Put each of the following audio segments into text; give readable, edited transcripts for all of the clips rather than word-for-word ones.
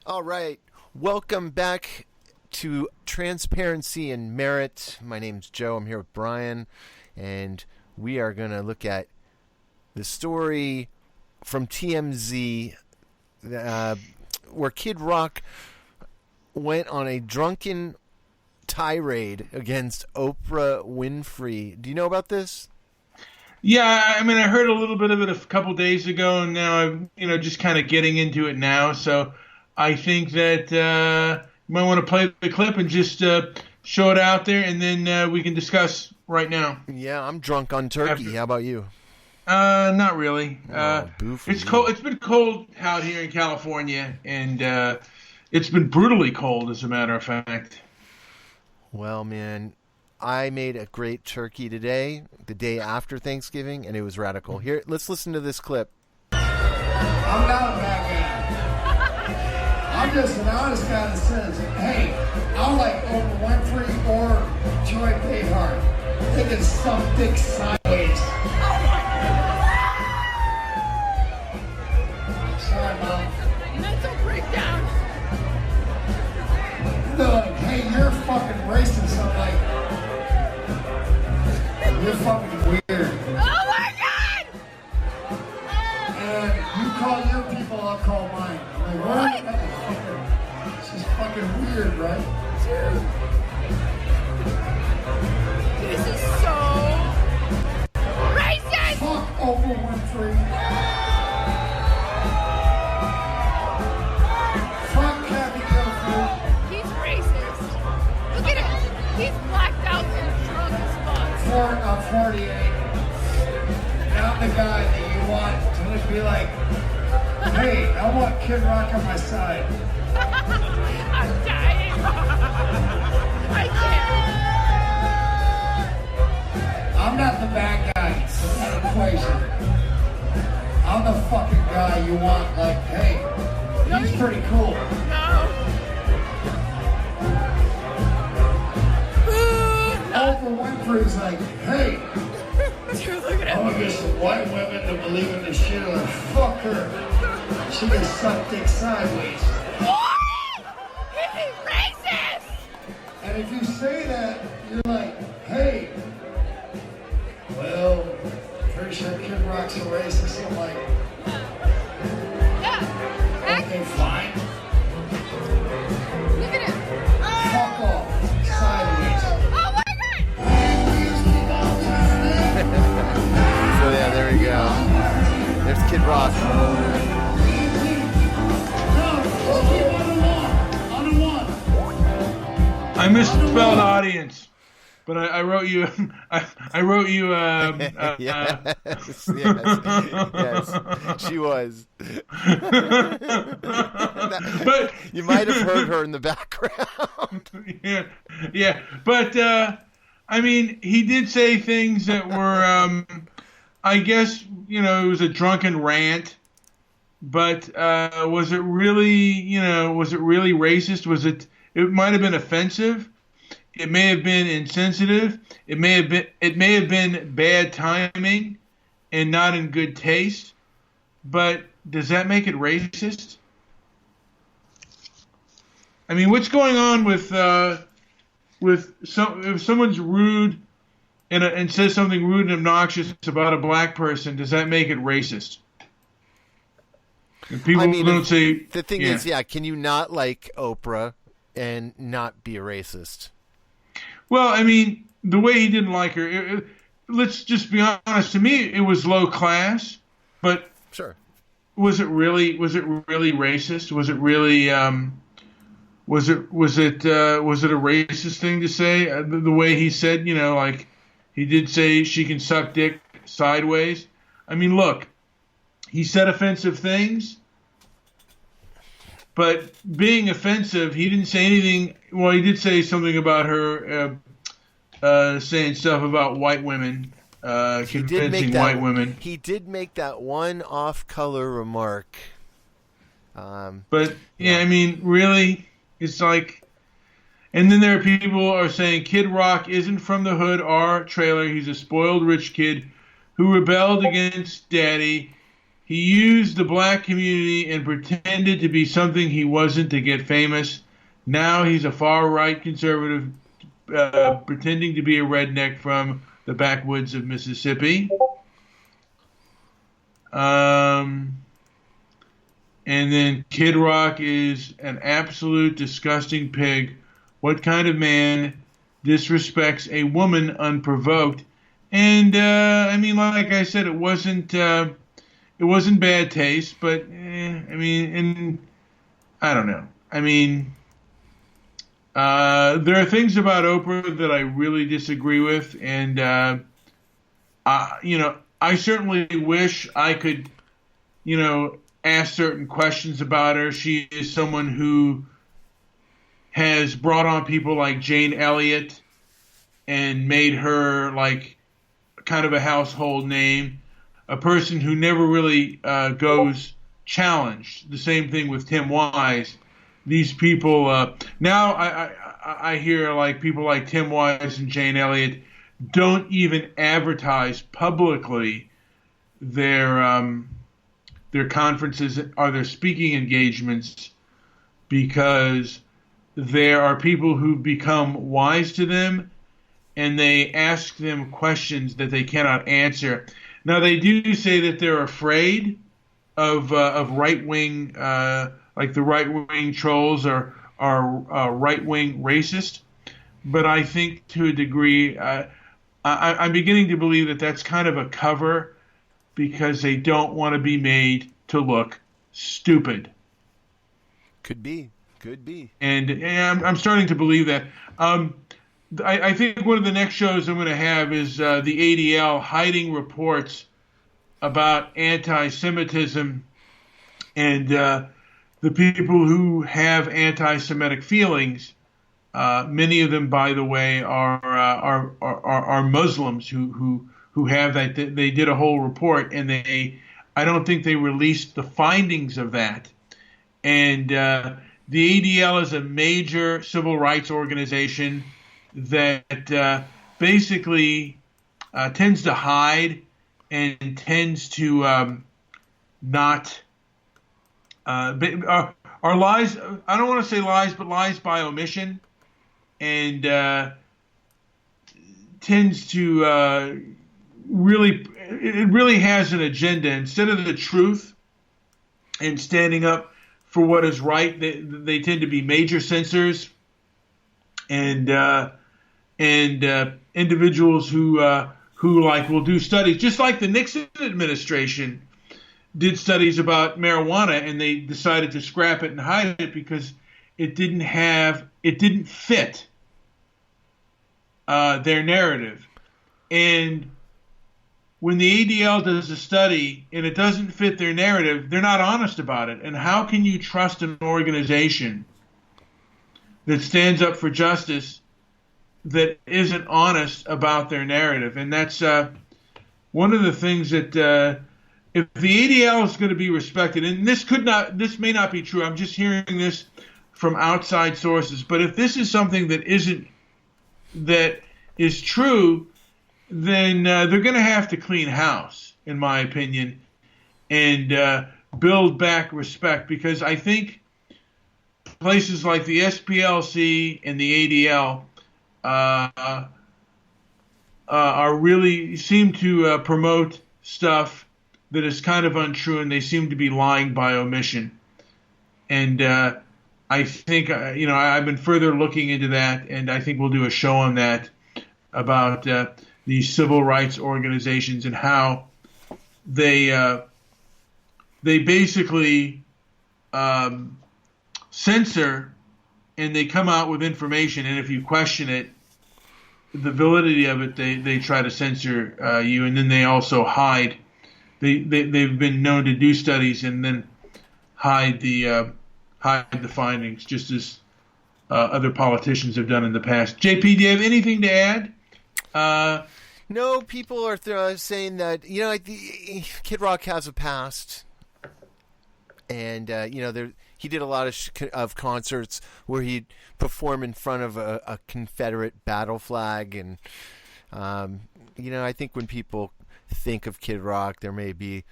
All right. Welcome back to Transparency and Merit. My name's Joe. I'm here with Brian, and we are going to look at the story from TMZ where Kid Rock went on a drunken tirade against Oprah Winfrey. Do you know about this? Yeah, I mean, I heard a little bit of it a couple days ago, and now I'm, just kind of getting into it now. So I think that you might want to play the clip and just show it out there, and then we can discuss right now. Yeah, I'm drunk on turkey. How about you? Not really. It's cold. It's been cold out here in California, and it's been brutally cold, as a matter of fact. Well, man, I made a great turkey today, the day after Thanksgiving, and it was radical. Here, let's listen to this clip. I'm not a bad guy. I'm just an honest guy that says, hey, I like Oprah Winfrey or Joy Behar. They can suck dick sideways. Sorry, Mom. Mental breakdown. They're like, hey, you're fucking racist. I'm like, you're fucking weird. Oh my God! And you call your people, I'll call mine. I'm like, what? It's just fucking weird, right? Dude. This is so racist! Fuck Oprah Winfrey. Fuck Kathy Gilford. He's racist. Look at him. He's blacked out and drunk as fuck. I'm 48. And I'm the guy that you want to be like, hey, I want Kid Rock on my side. I'm dying. I can't. I'm not the bad guy in that equation. I'm the fucking guy you want, like, hey, he's pretty cool. No. Oprah Winfrey's like, hey, Dude, look at I'm him. gonna get some white women to believe in this shit. Like, fuck her. She can suck dick sideways. What? He's racist! And if you say that, you're like, hey, well, pretty sure Kid Rock's a racist. I'm like, Yeah. okay, fine. Look at him. Fuck off. Sideways. Oh my God! So yeah, there we go. There's Kid Rock. I misspelled audience, but I wrote you. I wrote you. Yes, she was. But You might have heard her in the background. yeah. But I mean, he did say things that were, I guess, it was a drunken rant. But was it really, was it really racist? It might have been offensive. It may have been insensitive. It may have been bad timing and not in good taste. But does that make it racist? I mean, what's going on with if someone's rude and says something rude and obnoxious about a black person, does that make it racist? And people don't say. The thing is, can you not like Oprah and not be a racist? Well, I mean, the way he didn't like her, let's just be honest. To me, it was low class, but Sure. Was it really racist? Was it really was it a racist thing to say? The way he said, like he did say she can suck dick sideways. I mean, look, he said offensive things, but being offensive, he didn't say anything. Well, he did say something about her saying stuff about white women, convincing white women. He did make that one off-color remark. But I mean, really, it's like, and then there are people who are saying Kid Rock isn't from the hood or trailer. He's a spoiled rich kid who rebelled against daddy. He used the black community and pretended to be something he wasn't to get famous. Now he's a far-right conservative pretending to be a redneck from the backwoods of Mississippi. And then Kid Rock is an absolute disgusting pig. What kind of man disrespects a woman unprovoked? And I mean, like I said, it wasn't bad taste, but I mean, and I don't know. I mean, there are things about Oprah that I really disagree with, and I certainly wish I could, ask certain questions about her. She is someone who has brought on people like Jane Elliott and made her like kind of a household name, a person who never really goes challenged. The same thing with Tim Wise. These people now I hear like people like Tim Wise and Jane Elliott don't even advertise publicly their conferences or their speaking engagements because there are people who become wise to them and they ask them questions that they cannot answer. Now they do say that they're afraid of right-wing, like the right-wing trolls are right-wing racist, but I think to a degree, I'm beginning to believe that that's kind of a cover because they don't want to be made to look stupid. Could be. And I'm starting to believe that. I think one of the next shows I'm going to have is the ADL hiding reports about anti-Semitism and the people who have anti-Semitic feelings. Many of them, by the way, are Muslims who have that. They did a whole report, and I don't think they released the findings of that. And the ADL is a major civil rights organization that basically tends to hide and tends to not are lies. I don't want to say lies, but lies by omission, and tends to it really has an agenda. Instead of the truth and standing up for what is right, they tend to be major censors and individuals who like will do studies, just like the Nixon administration did studies about marijuana, and they decided to scrap it and hide it because it didn't fit their narrative. And when the ADL does a study and it doesn't fit their narrative, they're not honest about it. And how can you trust an organization that stands up for justice that isn't honest about their narrative? And that's one of the things that if the ADL is going to be respected, and this may not be true, I'm just hearing this from outside sources, but if this is something that is true, then they're going to have to clean house, in my opinion, and build back respect, because I think places like the SPLC and the ADL are really seem to promote stuff that is kind of untrue, and they seem to be lying by omission. And I think I've been further looking into that, and I think we'll do a show on that about these civil rights organizations and how they basically censor, and they come out with information, and if you question it, the validity of it, they try to censor you, and then they also hide. They've been known to do studies and then hide the findings, just as other politicians have done in the past. JP, do you have anything to add? No, people are saying that Kid Rock has a past, and he did a lot of concerts where he'd perform in front of a Confederate battle flag, and I think when people think of Kid Rock, there may be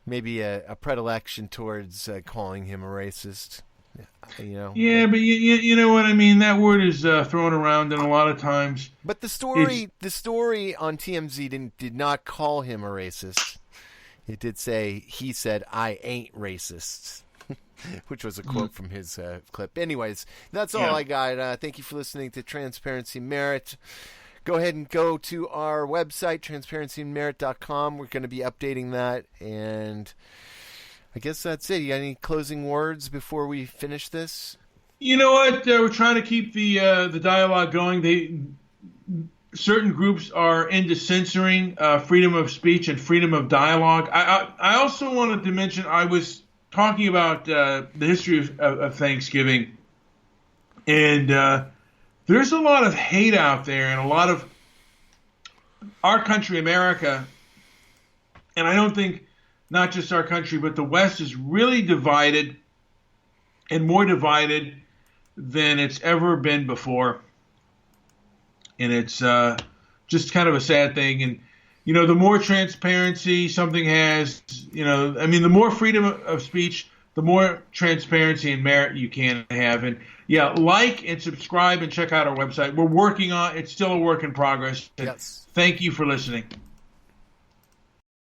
maybe a predilection towards calling him a racist. Yeah, but you know what I mean. That word is thrown around in a lot of times. But the story on TMZ did not call him a racist. It did say he said, "I ain't racist," which was a quote from his clip. Anyways, that's all I got. Thank you for listening to Transparency Merit. Go ahead and go to our website, transparencyandmerit.com. We're going to be updating that, and I guess that's it. You got any closing words before we finish this? You know what? We're trying to keep the dialogue going. Certain groups are into censoring freedom of speech and freedom of dialogue. I also wanted to mention, I was talking about the history of Thanksgiving, and there's a lot of hate out there, and a lot of our country, America, and I don't think not just our country, but the West is really divided, and more divided than it's ever been before. And it's just kind of a sad thing. And, the more transparency something has, the more freedom of speech, the more transparency and merit you can have. And, like and subscribe and check out our website. We're working on it. It's still a work in progress. Yes. Thank you for listening.